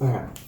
Alright.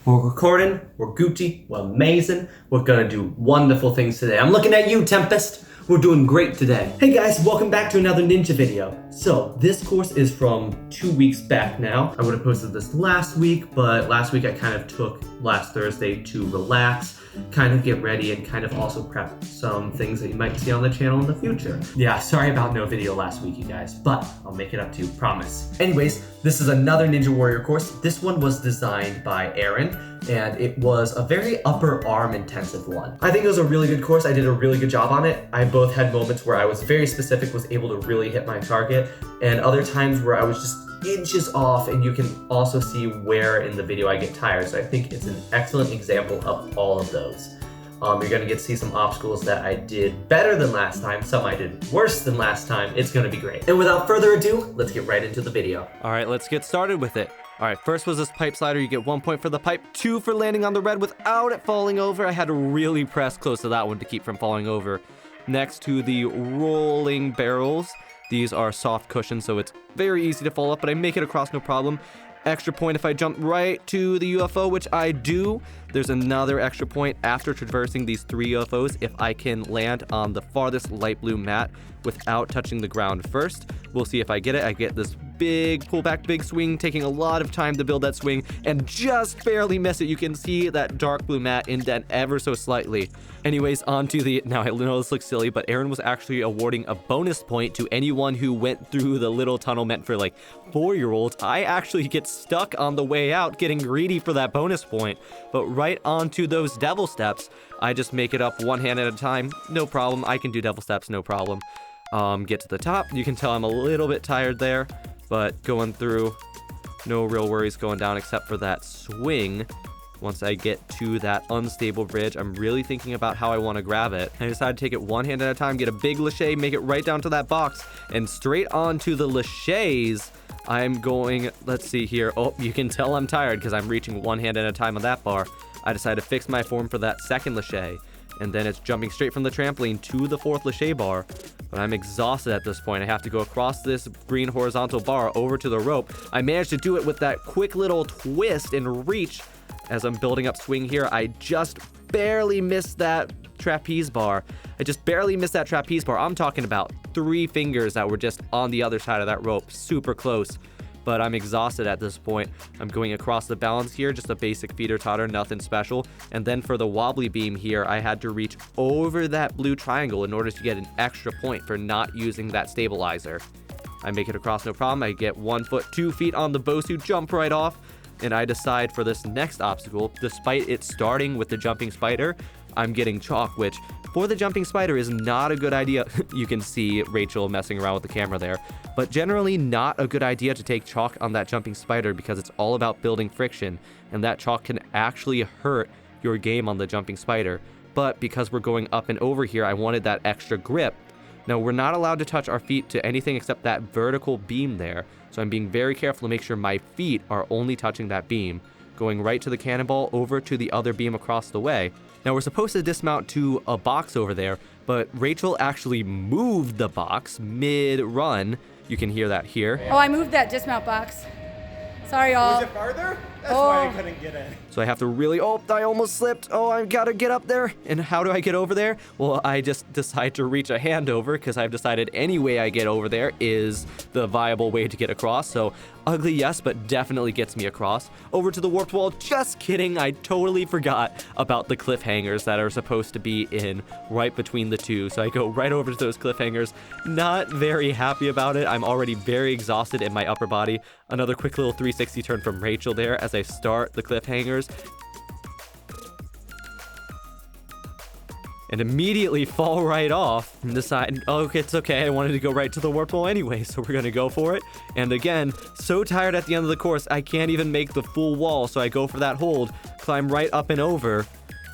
We're recording, we're Gucci, we're amazing, we're gonna do wonderful things today. I'm looking at you, Tempest. We're doing great today. Hey guys, welcome back to another ninja video. So this course is from 2 weeks back now. I would have posted this last week, but last week I kind of took last Thursday to relax, kind of get ready, and kind of also prep some things that you might see on the channel in the future. Yeah, sorry about no video last week, you guys, but I'll make it up to you, promise. Anyways, this is another Ninja Warrior course. This one was designed by Aaron, and it was a very upper arm intensive one. I think it was a really good course. I did a really good job on it. I both had moments where I was very specific, was able to really hit my target, and other times where I was just inches off, and you can also see where in the video I get tired. So I think it's an excellent example of all of those. You're gonna get to see some obstacles that I did better than last time, some I did worse than last time. It's gonna be great. And without further ado, let's get right into the video. All right, let's get started with it. All right, first was this pipe slider. You get 1 point for the pipe, 2 for landing on the red without it falling over. I had to really press close to that one to keep from falling over. Next to the rolling barrels. These are soft cushions, so it's very easy to fall up, but I make it across no problem. Extra point if I jump right to the UFO, which I do. There's another extra point after traversing these 3 UFOs if I can land on the farthest light blue mat without touching the ground first. We'll see if I get it. I get this big pullback, big swing, taking a lot of time to build that swing, and just barely miss it. You can see that dark blue mat indent ever so slightly. Anyways, on to the, now I know this looks silly, but Aaron was actually awarding a bonus point to anyone who went through the little tunnel meant for like 4-year-olds. I actually get stuck on the way out, getting greedy for that bonus point, but right onto those devil steps, I just make it up one hand at a time. No problem. I can do devil steps, no problem. Get to the top. You can tell I'm a little bit tired there, but going through, no real worries going down except for that swing. Once I get to that unstable bridge, I'm really thinking about how I want to grab it. I decided to take it one hand at a time, get a big lache, make it right down to that box, and straight onto the laches. I'm going, let's see here. Oh, you can tell I'm tired because I'm reaching one hand at a time on that bar. I decided to fix my form for that second lache, and then it's jumping straight from the trampoline to the 4th lache bar. But I'm exhausted at this point. I have to go across this green horizontal bar over to the rope. I managed to do it with that quick little twist and reach. As I'm building up swing here, I just barely missed that trapeze bar. I just barely missed that trapeze bar. I'm talking about 3 fingers that were just on the other side of that rope, super close. But I'm exhausted at this point. I'm going across the balance here, just a basic feeder totter, nothing special. And then for the wobbly beam here, I had to reach over that blue triangle in order to get an extra point for not using that stabilizer. I make it across no problem. I get 1 foot, 2 feet on the Bosu, jump right off. And I decide for this next obstacle, despite it starting with the jumping spider, I'm getting chalk, which for the jumping spider is not a good idea. You can see Rachel messing around with the camera there, but generally not a good idea to take chalk on that jumping spider because it's all about building friction, and that chalk can actually hurt your game on the jumping spider. But because we're going up and over here, I wanted that extra grip. Now, we're not allowed to touch our feet to anything except that vertical beam there, so I'm being very careful to make sure my feet are only touching that beam, going right to the cannonball over to the other beam across the way. Now, we're supposed to dismount to a box over there, but Rachel actually moved the box mid-run. You can hear that here. Oh, I moved that dismount box. Sorry, y'all. Was it farther? That's why I couldn't get in. So I have to really, oh, I almost slipped. Oh, I gotta get up there. And how do I get over there? Well, I just decide to reach a hand over because I've decided any way I get over there is the viable way to get across. So ugly, yes, but definitely gets me across. Over to the warped wall. Just kidding. I totally forgot about the cliffhangers that are supposed to be in right between the two. So I go right over to those cliffhangers. Not very happy about it. I'm already very exhausted in my upper body. Another quick little 360 turn from Rachel there as I start the cliffhangers. And immediately fall right off and decide, oh, it's okay, I wanted to go right to the warp wall anyway, so we're gonna go for it. And again, so tired at the end of the course, I can't even make the full wall, so I go for that hold, climb right up and over,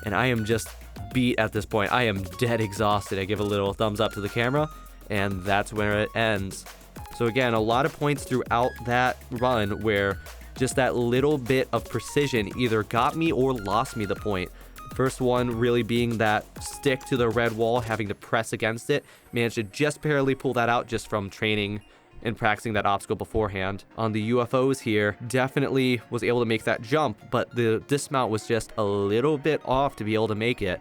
and I am just beat at this point. I am dead exhausted. I give a little thumbs up to the camera, and that's where it ends. So again, a lot of points throughout that run where just that little bit of precision either got me or lost me the point. First one really being that stick to the red wall, having to press against it. Managed to just barely pull that out just from training in practicing that obstacle beforehand. On the UFOs here, definitely was able to make that jump, but the dismount was just a little bit off to be able to make it.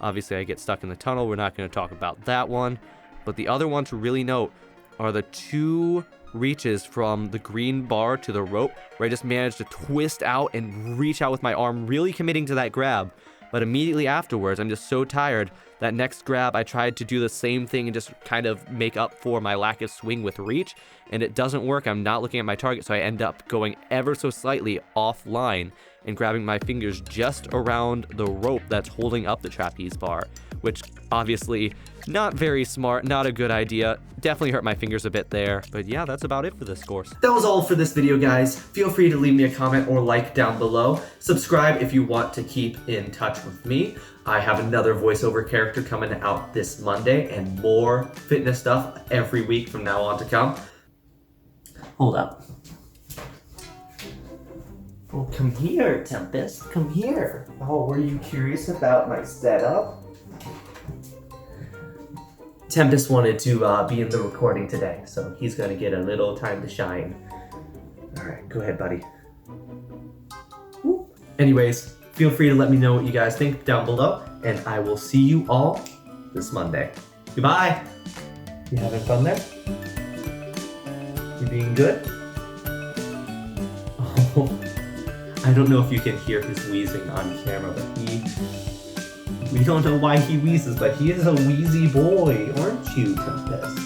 Obviously, I get stuck in the tunnel. We're not going to talk about that one. But the other one to really note are the 2 reaches from the green bar to the rope, where I just managed to twist out and reach out with my arm, really committing to that grab. But immediately afterwards, I'm just so tired. That next grab, I tried to do the same thing and just kind of make up for my lack of swing with reach, and it doesn't work. I'm not looking at my target, so I end up going ever so slightly offline and grabbing my fingers just around the rope that's holding up the trapeze bar, which obviously not very smart, not a good idea. Definitely hurt my fingers a bit there. But yeah, that's about it for this course. That was all for this video, guys. Feel free to leave me a comment or like down below. Subscribe if you want to keep in touch with me. I have another voiceover character coming out this Monday and more fitness stuff every week from now on to come. Hold up. Oh, come here, Tempest. Come here. Oh, were you curious about my setup? Tempest wanted to be in the recording today, so he's gonna get a little time to shine. All right, go ahead, buddy. Woo. Anyways, feel free to let me know what you guys think down below, and I will see you all this Monday. Goodbye. You having fun there? You being good? Oh, I don't know if you can hear his wheezing on camera, but we don't know why he wheezes, but he is a wheezy boy, aren't you, Tempest?